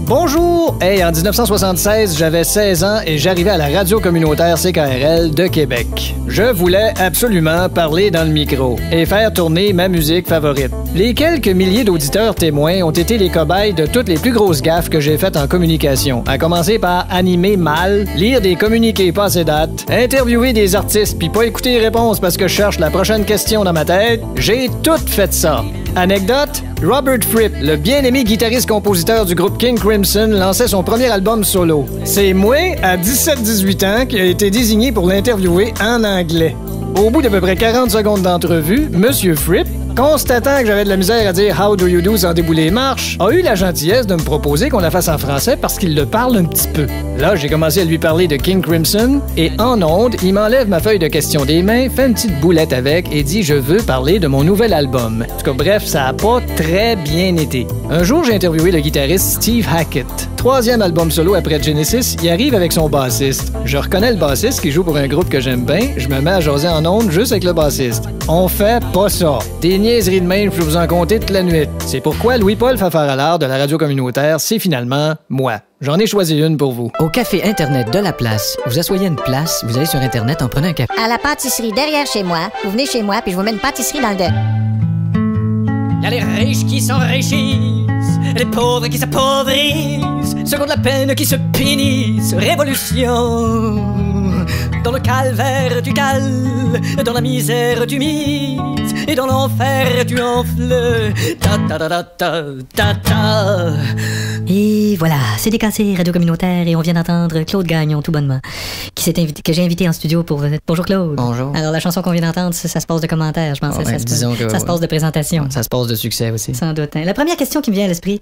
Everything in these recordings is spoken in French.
Bonjour! Hey, en 1976, j'avais 16 ans et j'arrivais à la radio communautaire CKRL de Québec. Je voulais absolument parler dans le micro et faire tourner ma musique favorite. Les quelques milliers d'auditeurs témoins ont été les cobayes de toutes les plus grosses gaffes que j'ai faites en communication, à commencer par animer mal, lire des communiqués pas assez dates, interviewer des artistes puis pas écouter les réponses parce que je cherche la prochaine question dans ma tête. J'ai tout fait ça. Anecdote, Robert Fripp, le bien-aimé guitariste-compositeur du groupe King Crimson, lançait son premier album solo. C'est moi, à 17-18 ans, qui a été désigné pour l'interviewer en anglais. Au bout d'à peu près 40 secondes d'entrevue, Monsieur Fripp, constatant que j'avais de la misère à dire « How do you do » sans débouler les marches, a eu la gentillesse de me proposer qu'on la fasse en français parce qu'il le parle un petit peu. Là, j'ai commencé à lui parler de King Crimson et en ondes, il m'enlève ma feuille de questions des mains, fait une petite boulette avec et dit « Je veux parler de mon nouvel album ». En tout cas, bref, ça a pas très bien été. Un jour, j'ai interviewé le guitariste Steve Hackett. Troisième album solo après Genesis, il arrive avec son bassiste. Je reconnais le bassiste qui joue pour un groupe que j'aime bien, je me mets à jaser en ondes juste avec le bassiste. On fait pas ça. Des niaiseries de même, je peux vous en compter toute la nuit. C'est pourquoi Louis-Paul Fafaralard de la radio communautaire, c'est finalement moi. J'en ai choisi une pour vous. Au café Internet de la place, vous asseyez une place, vous allez sur Internet en prenant un café. À la pâtisserie derrière chez moi, vous venez chez moi puis je vous mets une pâtisserie dans le deck. Y a les riches qui s'enrichissent, les pauvres qui s'appauvrissent, ceux qui ont de la peine qui se punissent. Révolution dans le calvaire du cal, dans la misère du mythe, et dans l'enfer du enfle. Ta ta ta ta ta ta ta. Et voilà, c'est décassé, radio communautaire, et on vient d'entendre Claude Gagnon, tout bonnement, que j'ai invité en studio pour... Bonjour Claude. Bonjour. Alors la chanson qu'on vient d'entendre, ça se passe de commentaires, je pense. Oh, ça se passe de présentation. Ça se passe de succès aussi. Sans doute. Hein. La première question qui me vient à l'esprit,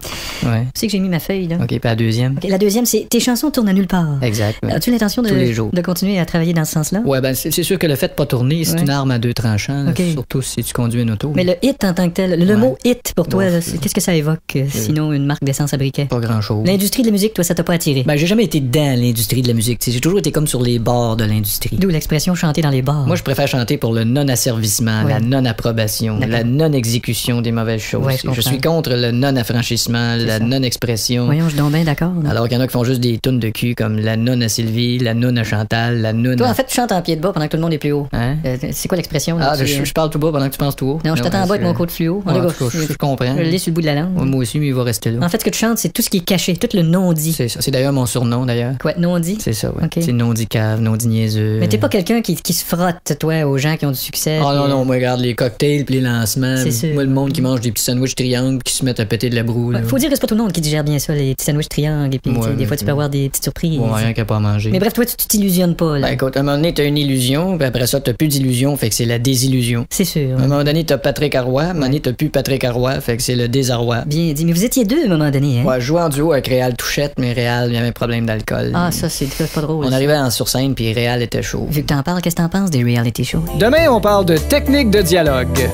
c'est que j'ai mis ma feuille, là. OK, puis la deuxième? Okay, la deuxième, c'est tes chansons tournent à nulle part. Exact. Ouais. As-tu l'intention de continuer à travailler dans ce sens-là? Ouais, ben c'est sûr que le fait de pas tourner, c'est une arme à deux tranchants, là, surtout si tu conduis une auto. Mais le hit en tant que tel, le mot hit pour toi, qu'est-ce que ça évoque, sinon une marque d'essence à briquet? Pas grand-chose. L'industrie de la musique, toi, ça t'a pas attiré? Ben, j'ai jamais été dans l'industrie de la musique. J'ai toujours été comme sur les bords de l'industrie. D'où l'expression chanter dans les bars. Moi, je préfère chanter pour le non-asservissement, la non-approbation, la non-exécution des mauvaises choses. Je suis contre le non-affranchissement, la non-expression. Voyons, je suis donc bien d'accord. Alors qu'il y en a qui font juste des tunes de cul comme la non à Sylvie, la non à Chantal, la non. Toi, en fait, tu chantes en pied de bas pendant que tout le monde est plus haut. Hein? C'est quoi l'expression? Ah, je parle tout bas pendant que tu penses tout haut. Non, je t'attends en bas avec mon code fluo. Je comprends. Je l'ai sur le bout de la langue. Moi aussi, mais il va rester là. En fait, ce que tu chantes, c'est tout ce qui est caché, tout le non-dit. C'est ça. C'est d'ailleurs mon surnom, d'ailleurs. Quoi, non-dit? C'est ça, ouais. Okay. C'est non-dit cave, non-dit niaiseux. Mais t'es pas quelqu'un qui se frotte, toi, aux gens qui ont du succès. Ah non, moi, regarde les cocktails pis les lancements. C'est sûr. Moi, le monde qui mange des petits sandwichs triangles qui se mettent à péter de la broue. Faut dire que c'est pas tout le monde qui digère bien ça, les petits sandwichs triangles. Et puis, des fois, tu peux avoir des petites surprises. Ouais, rien qu'à pas manger. Mais bref, toi, tu t'illusionnes pas, là. Ben, écoute, à un moment donné, t'as une illusion, puis après ça, t'as plus d'illusion, fait que c'est la désillusion. C'est sûr. À un moment donné, t'as Patrick Arroy, à un moment donné, t'as plus Patrick Arroy, fait que c'est le désarroi. Bien dit. Mais vous étiez deux à un moment donné, hein? Ouais, je jouais en duo avec Réal Touchette, mais Réal, il y avait un problème d'alcool. Ah, ça, c'est pas drôle. On arrivait sur scène, puis Réal était chaud. Vu que t'en parles, qu'est-ce que t'en penses des reality shows? Demain, on parle de technique de dialogue.